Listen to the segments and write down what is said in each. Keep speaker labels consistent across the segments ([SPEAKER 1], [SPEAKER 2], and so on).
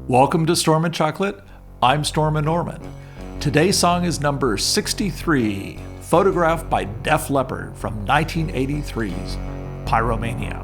[SPEAKER 1] Welcome to Stormin Chocolate. I'm Stormin Norman. Today's song is number 63, photographed by Def Leppard from 1983's Pyromania.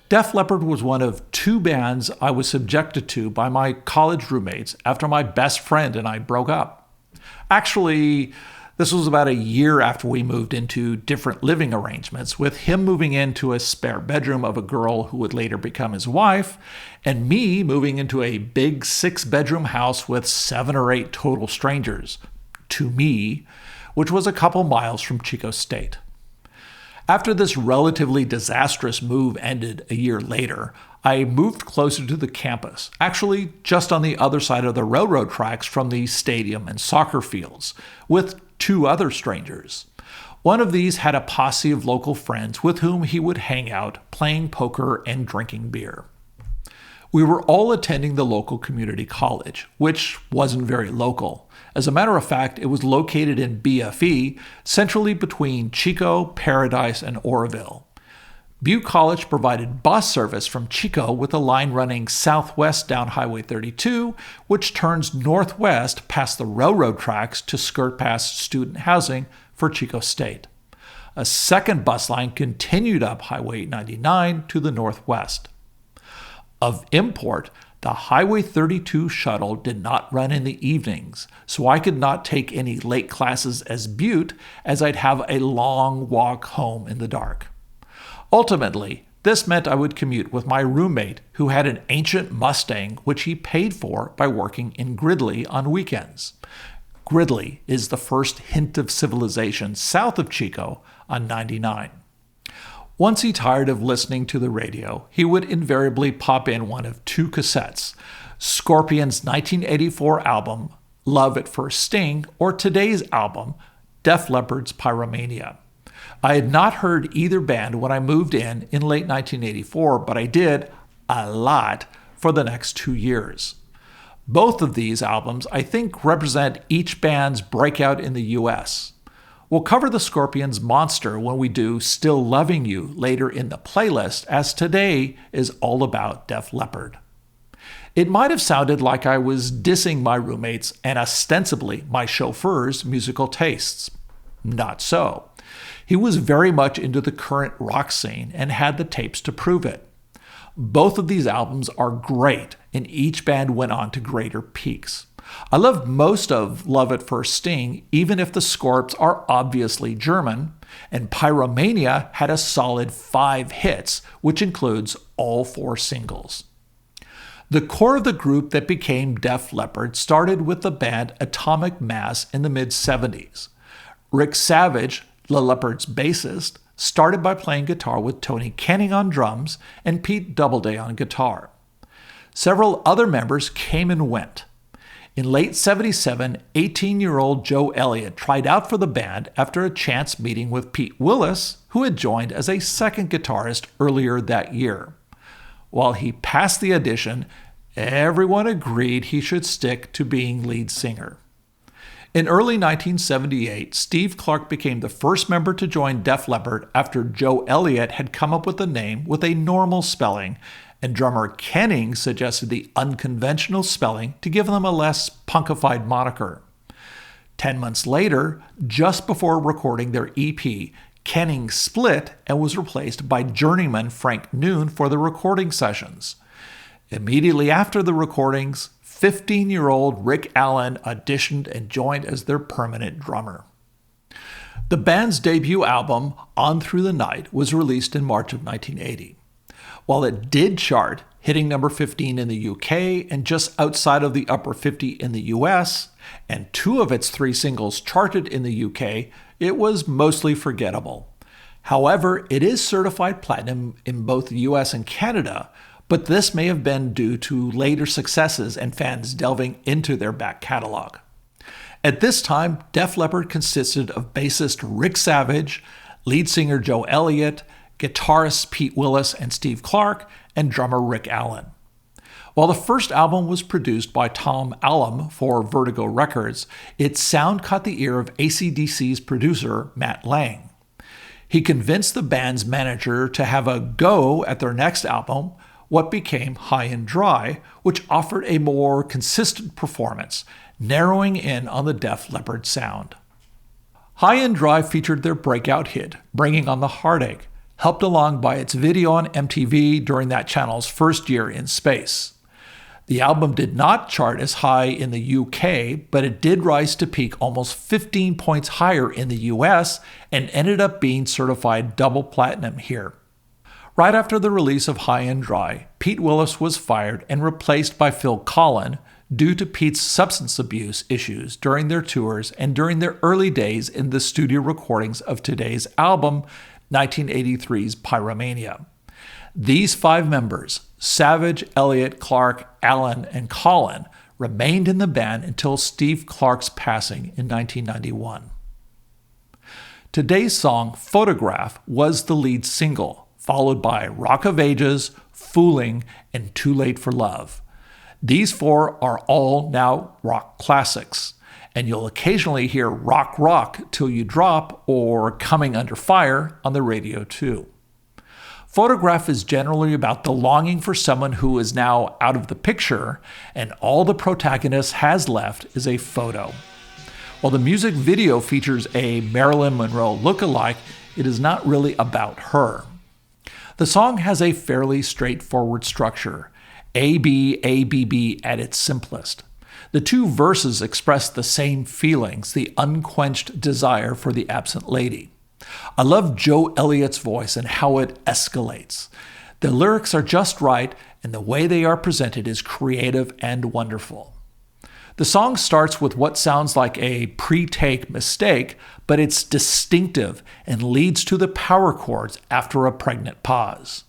[SPEAKER 1] Def Leppard was one of two bands I was subjected to by my college roommates after my best friend and I broke up. Actually, this was about a year after we moved into different living arrangements, with him moving into a spare bedroom of a girl who would later become his wife, and me moving into a big 6-bedroom house with 7 or 8 total strangers, to me, which was a couple miles from Chico State. After this relatively disastrous move ended a year later, I moved closer to the campus, actually just on the other side of the railroad tracks from the stadium and soccer fields, with 2 other strangers. One of these had a posse of local friends with whom he would hang out, playing poker and drinking beer. We were all attending the local community college, which wasn't very local. As a matter of fact, it was located in BFE, centrally between Chico, Paradise, and Oroville. Butte College provided bus service from Chico with a line running southwest down Highway 32, which turns northwest past the railroad tracks to skirt past student housing for Chico State. A second bus line continued up Highway 99 to the northwest. Of import, the Highway 32 shuttle did not run in the evenings, so I could not take any late classes as Butte, as I'd have a long walk home in the dark. Ultimately, this meant I would commute with my roommate, who had an ancient Mustang which he paid for by working in Gridley on weekends. Gridley is the first hint of civilization south of Chico on 99. Once he tired of listening to the radio, he would invariably pop in one of 2 cassettes, Scorpion's 1984 album, Love at First Sting, or today's album, Def Leppard's Pyromania. I had not heard either band when I moved in late 1984, but I did, a lot, for the next 2 years. Both of these albums, I think, represent each band's breakout in the US. We'll cover the Scorpions' Monster when we do Still Loving You later in the playlist, as today is all about Def Leppard. It might have sounded like I was dissing my roommates and ostensibly my chauffeur's musical tastes. Not so. He was very much into the current rock scene and had the tapes to prove it. Both of these albums are great, and each band went on to greater peaks. I loved most of Love at First Sting, even if the Scorps are obviously German, and Pyromania had a solid 5 hits, which includes all 4 singles. The core of the group that became Def Leppard started with the band Atomic Mass in the mid-70s. Rick Savage, the Leppard's bassist, started by playing guitar with Tony Kenning on drums and Pete Doubleday on guitar. Several other members came and went. In late 77, 18-year-old Joe Elliott tried out for the band after a chance meeting with Pete Willis, who had joined as a second guitarist earlier that year. While he passed the audition, everyone agreed he should stick to being lead singer. In early 1978, Steve Clark became the first member to join Def Leppard after Joe Elliott had come up with a name with a normal spelling, and drummer Kenning suggested the unconventional spelling to give them a less punkified moniker. 10 months later, just before recording their EP, Kenning split and was replaced by journeyman Frank Noon for the recording sessions. Immediately after the recordings, 15-year-old Rick Allen auditioned and joined as their permanent drummer. The band's debut album, On Through the Night, was released in March of 1980. While it did chart, hitting number 15 in the UK and just outside of the upper 50 in the US, and 2 of its 3 singles charted in the UK, it was mostly forgettable. However, it is certified platinum in both the US and Canada, but this may have been due to later successes and fans delving into their back catalog. At this time, Def Leppard consisted of bassist Rick Savage, lead singer Joe Elliott, guitarists Pete Willis and Steve Clark, and drummer Rick Allen. While the first album was produced by Tom Allom for Vertigo Records, its sound caught the ear of AC/DC's producer Matt Lang. He convinced the band's manager to have a go at their next album, what became High and Dry, which offered a more consistent performance, narrowing in on the Def Leppard sound. High and Dry featured their breakout hit, Bringing on the Heartache, helped along by its video on MTV during that channel's first year in space. The album did not chart as high in the UK, but it did rise to peak almost 15 points higher in the US and ended up being certified double platinum here. Right after the release of High and Dry, Pete Willis was fired and replaced by Phil Collen due to Pete's substance abuse issues during their tours and during their early days in the studio recordings of today's album, 1983's Pyromania. These 5 members, Savage, Elliott, Clark, Allen, and Collen, remained in the band until Steve Clark's passing in 1991. Today's song, Photograph, was the lead single, followed by Rock of Ages, Fooling, and Too Late for Love. These 4 are all now rock classics, and you'll occasionally hear Rock Rock Till You Drop or Coming Under Fire on the radio too. Photograph is generally about the longing for someone who is now out of the picture, and all the protagonist has left is a photo. While the music video features a Marilyn Monroe look-alike, it is not really about her. The song has a fairly straightforward structure, A-B, A-B-B at its simplest. The 2 verses express the same feelings, the unquenched desire for the absent lady. I love Joe Elliott's voice and how it escalates. The lyrics are just right, and the way they are presented is creative and wonderful. The song starts with what sounds like a pre-take mistake, but it's distinctive and leads to the power chords after a pregnant pause.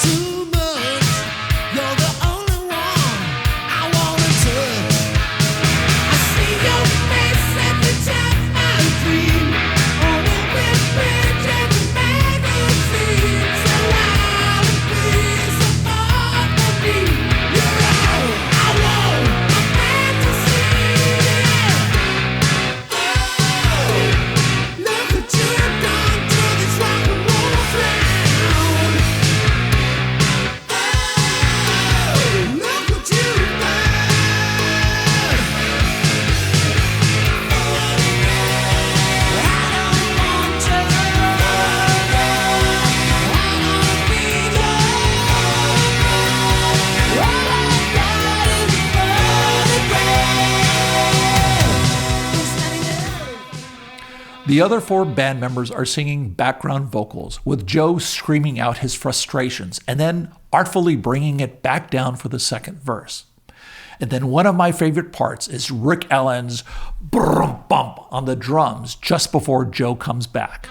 [SPEAKER 2] Too much, you're the only one I wanna
[SPEAKER 1] The other four band members are singing background vocals, with Joe screaming out his frustrations and then artfully bringing it back down for the second verse. And then one of my favorite parts is Rick Allen's brum bump on the drums just before Joe comes back.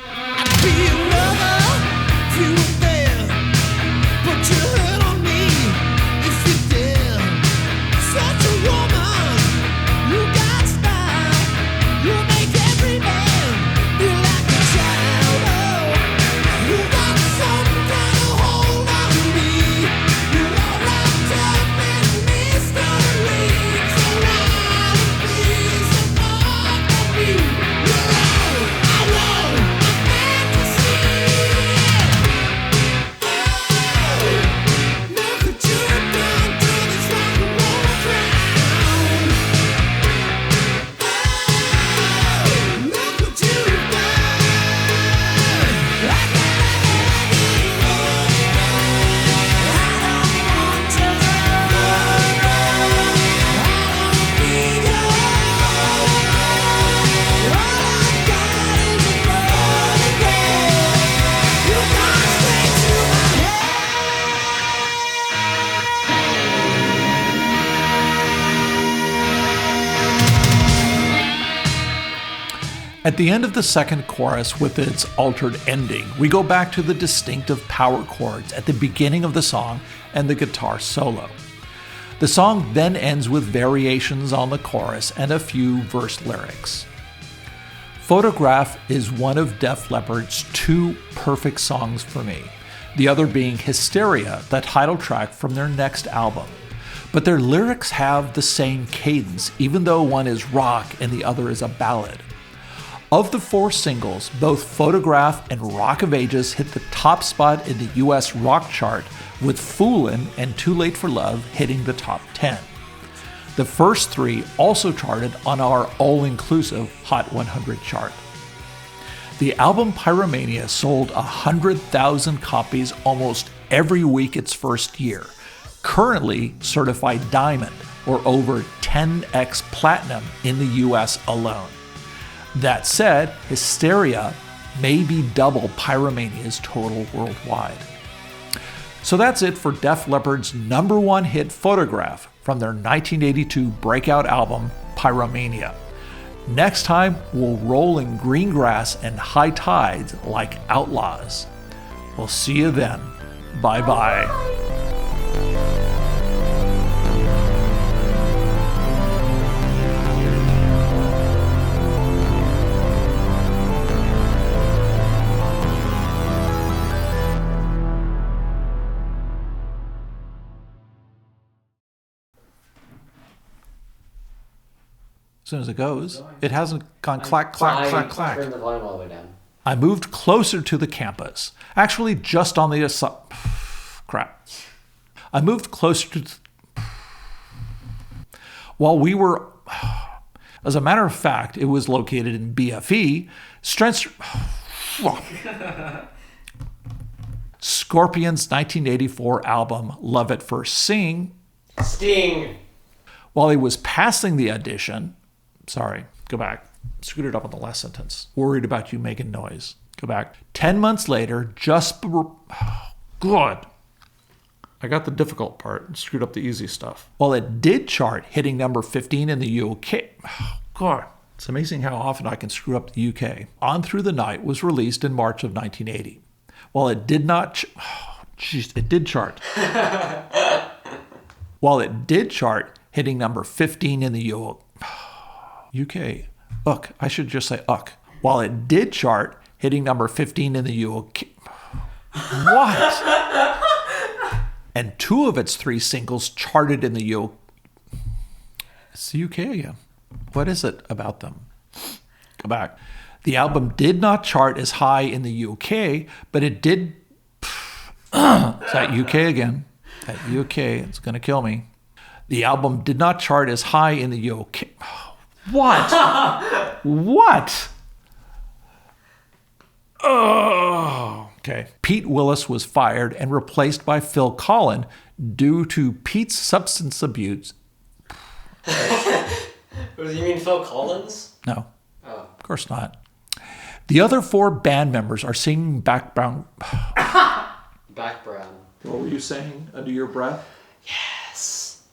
[SPEAKER 1] At the end of the second chorus with its altered ending, we go back to the distinctive power chords at the beginning of the song and the guitar solo. The song then ends with variations on the chorus and a few verse lyrics. Photograph is one of Def Leppard's two perfect songs for me, the other being Hysteria, the title track from their next album. But their lyrics have the same cadence, even though one is rock and the other is a ballad. Of the four singles, both Photograph and Rock of Ages hit the top spot in the US rock chart, with Foolin' and Too Late for Love hitting the top 10. The first three also charted on our all-inclusive Hot 100 chart. The album Pyromania sold 100,000 copies almost every week its first year, currently certified diamond, or over 10x platinum in the US alone. That said, Hysteria may be double Pyromania's total worldwide. So that's it for Def Leppard's #1 hit Photograph from their 1982 breakout album Pyromania. Next time, we'll roll in green grass and high tides like outlaws. We'll see you then. Bye-bye. As soon as it goes, it hasn't gone clack, clack, clack, clack.
[SPEAKER 3] Turn the volume all the way down.
[SPEAKER 1] I moved closer to the campus. Actually, just on the crap. I moved closer to. While we were. As a matter of fact, it was located in BFE. Scorpions' 1984 album, Love at First Sting. While he was passing the audition. Sorry, go back. Screwed it up on the last sentence. Worried about you making noise. Go back. 10 months later, good. I got the difficult part and screwed up the easy stuff. While it did chart, hitting number 15 in the UK. God, it's amazing how often I can screw up the UK. On Through the Night was released in March of 1980. While it did not... it did chart. While it did chart, hitting number 15 in the UK. I should just say UK. While it did chart, hitting number 15 in the UK. What? And two of its three singles charted in the UK. It's the UK again. What is it about them? Go back. The album did not chart as high in the UK, but it did. It's that UK again. That UK, it's going to kill me. The album did not chart as high in the UK. What? What? Oh, okay. Pete Willis was fired and replaced by Phil Collin due to Pete's substance abuse.
[SPEAKER 3] You mean Phil Collins?
[SPEAKER 1] No.
[SPEAKER 3] Oh.
[SPEAKER 1] Of course not. The other four band members are singing background.
[SPEAKER 3] Background.
[SPEAKER 1] What were you saying under your breath?
[SPEAKER 3] Yeah.